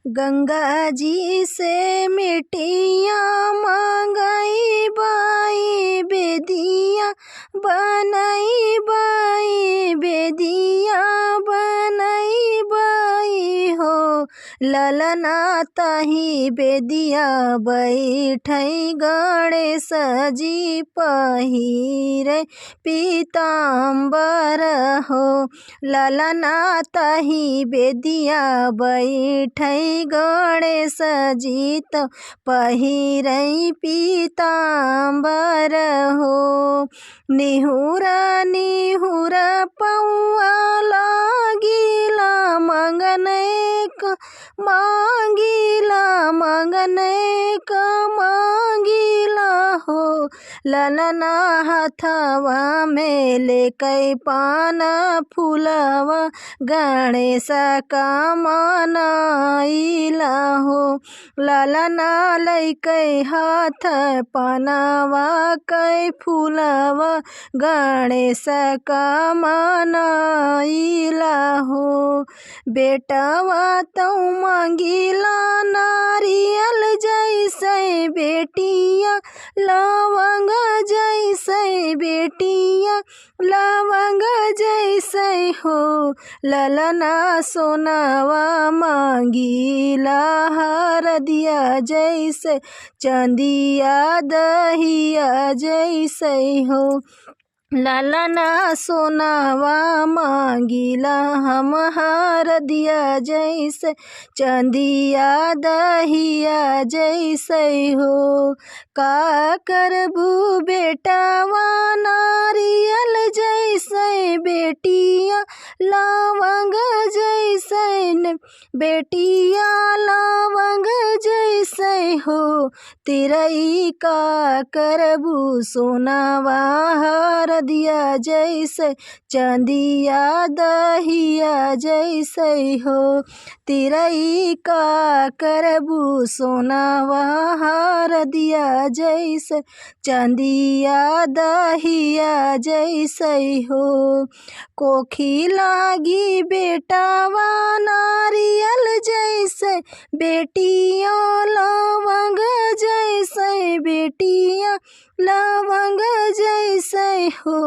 गंगा जी से मिट्टिया मंगाई बाई बेदिया बनाई बाई बेदिया बनाई बाई हो। ललना ताही बेदिया बैठई गणेश जी पहिरे पीताम्बर हो। ललना ताही बेदिया बैठई गणेश जी तो पहिरई पीताम्बर हो। निहुरा निहुरा पौआ लागिला मंगनेक मांगिला मंगनेक मांगिला हो। ललना हथवा में लेकै पान फूलवा गणेश का मनाइला हो। ललना लैकै हाथ पनवा कै फूलवा गणेश का मनाइला हो। बेटवा तो मांगिला नारियल जैसे बेटिया लवंग जैसे बेटिया लवंग जैसे हो। ललना सोनावा मांगिला हरदिया जैसे चंदिया दहिया जैसे हो। ललना सोनावा मांगिला हम हरदिया जैसे चंदिया दहिया जैसे हो। का करबू बेटावा नारियल जैसे बेटिया लवंग जैसे बेटिया लवंग जैसे हो। तिरई का करबू सोनावा हरदिया जैसे चंदिया दहिया जैसे हो। तिरई का करबू सोनावा हरदिया जैसे चंदिया दहिया जैसे हो। कोखी लागी बेटावा नारियल जैसे बेटिया लवंग जैसे बेटिया लवंग जैसे हो।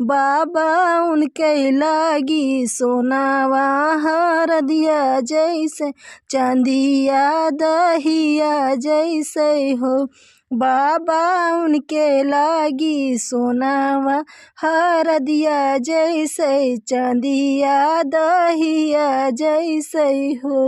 बाबा उनके लागी सोनावा हरदिया जैसे चंदिया दहिया जैसे हो। बाबा उनके लागी सोनावा हरदिया जैसे चंदिया दहिया जैसे हो।